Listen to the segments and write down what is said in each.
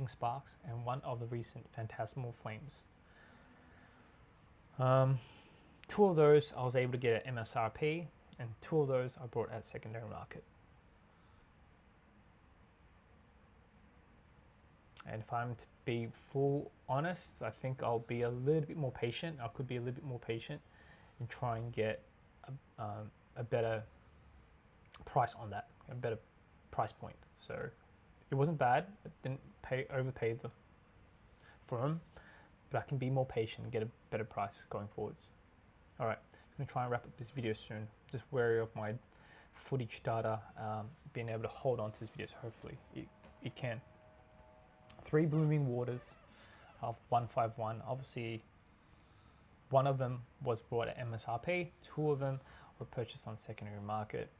Sparks and one of the recent Phantasmal Flames. Two of those I was able to get at MSRP, and two of those I bought at secondary market. And if I'm to be full honest, I think I'll be a little bit more patient. I could be a little bit more patient and try and get a better price on that, a better price point. So it wasn't bad. I didn't overpay for them, but I can be more patient and get a better price going forwards. All right, I'm gonna try and wrap up this video soon. Just wary of my footage data being able to hold on to this video, so hopefully it can. 3 Blooming Waters of 151. Obviously, one of them was bought at MSRP. 2 of them were purchased on secondary market.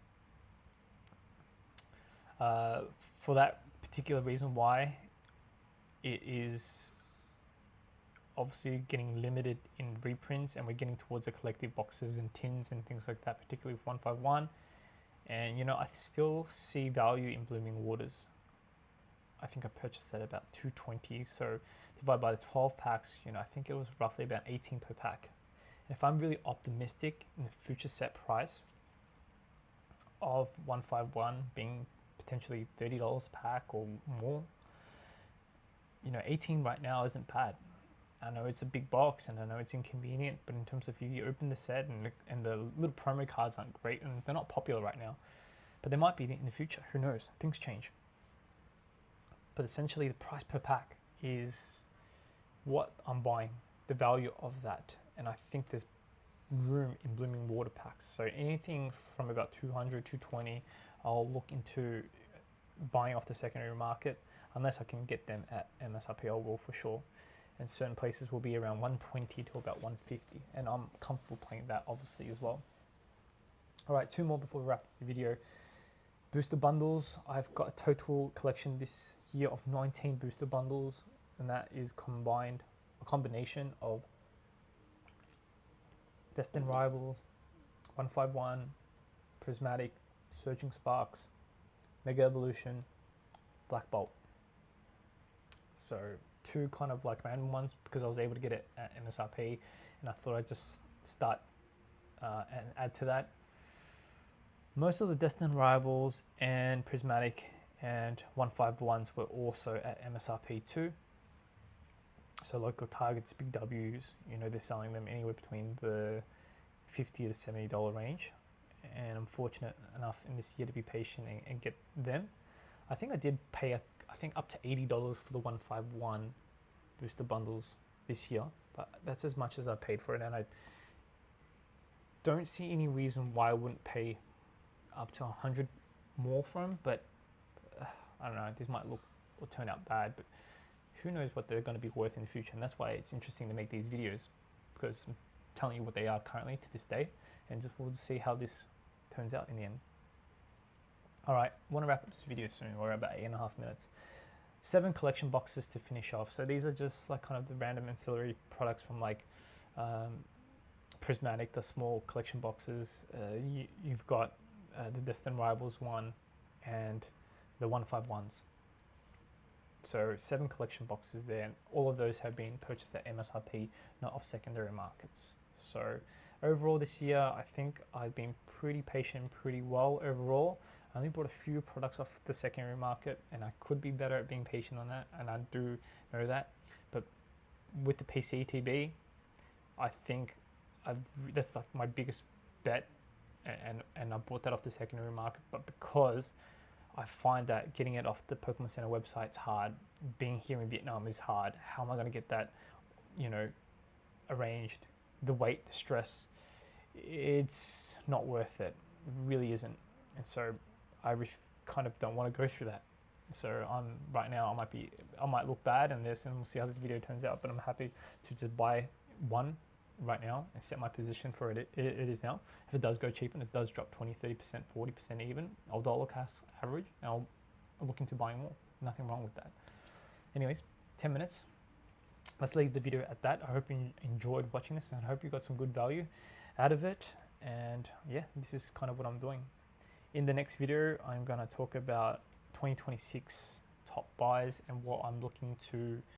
For that particular reason why it is obviously getting limited in reprints, and we're getting towards the collective boxes and tins and things like that, particularly with 151. And you know, I still see value in Blooming Waters. I think I purchased that about 220, so divided by the 12 packs, you know, I think it was roughly about 18 per pack. And if I'm really optimistic in the future set price of 151 being potentially $30 a pack or more, you know, 18 right now isn't bad. I know it's a big box and I know it's inconvenient, but in terms of if you open the set and the little promo cards aren't great, and they're not popular right now, but they might be in the future, who knows, things change. But essentially the price per pack is what I'm buying, the value of that. And I think there's room in Blooming Water packs. So anything from about 200, 220, I'll look into buying off the secondary market, unless I can get them at MSRP, I will for sure. And certain places will be around 120 to about 150. And I'm comfortable playing that obviously as well. All right, 2 more before we wrap up the video. Booster bundles. I've got a total collection this year of 19 booster bundles, and that is a combination of Destined Rivals, 151, Prismatic, Surging Sparks, Mega Evolution, Black Bolt. So 2 kind of like random ones because I was able to get it at MSRP, and I thought I'd just start and add to that. Most of the Destined Rivals and Prismatic and 151s were also at MSRP too. So local targets, big W's, you know, they're selling them anywhere between the $50 to $70 range. And I'm fortunate enough in this year to be patient and get them. I think I did pay, I think up to $80 for the 151 booster bundles this year, but that's as much as I paid for it. And I don't see any reason why I wouldn't pay up to 100 more for them, but I don't know, this might look or turn out bad, but who knows what they're going to be worth in the future. And that's why it's interesting to make these videos, because I'm telling you what they are currently to this day, and we'll just see how this turns out in the end. All right, I want to wrap up this video soon. We're about 8.5 minutes. 7 collection boxes to finish off. So these are just like kind of the random ancillary products from like Prismatic, the small collection boxes. You've got the Destined Rivals one and the 151s. So 7 collection boxes there, and all of those have been purchased at MSRP, not off secondary markets. So overall this year, I think I've been pretty patient, pretty well overall. I only bought a few products off the secondary market, and I could be better at being patient on that, and I do know that. But with the PCTB, I think that's like my biggest bet, and I bought that off the secondary market. But because I find that getting it off the Pokemon Center website is hard, being here in Vietnam is hard. How am I going to get that, you know, arranged? The wait, the stress, it's not worth it. It really isn't. And so I kind of don't want to go through that. So right now I might look bad in this, and we'll see how this video turns out, but I'm happy to just buy one right now and set my position for it. It is now. If it does go cheap and it does drop 20, 30%, 40% even, I'll dollar cost average, and I'll look into buying more. Nothing wrong with that. Anyways, 10 minutes. Let's leave the video at that. I hope you enjoyed watching this, and I hope you got some good value out of it. And yeah, this is kind of what I'm doing. In the next video, I'm going to talk about 2026 top buys and what I'm looking to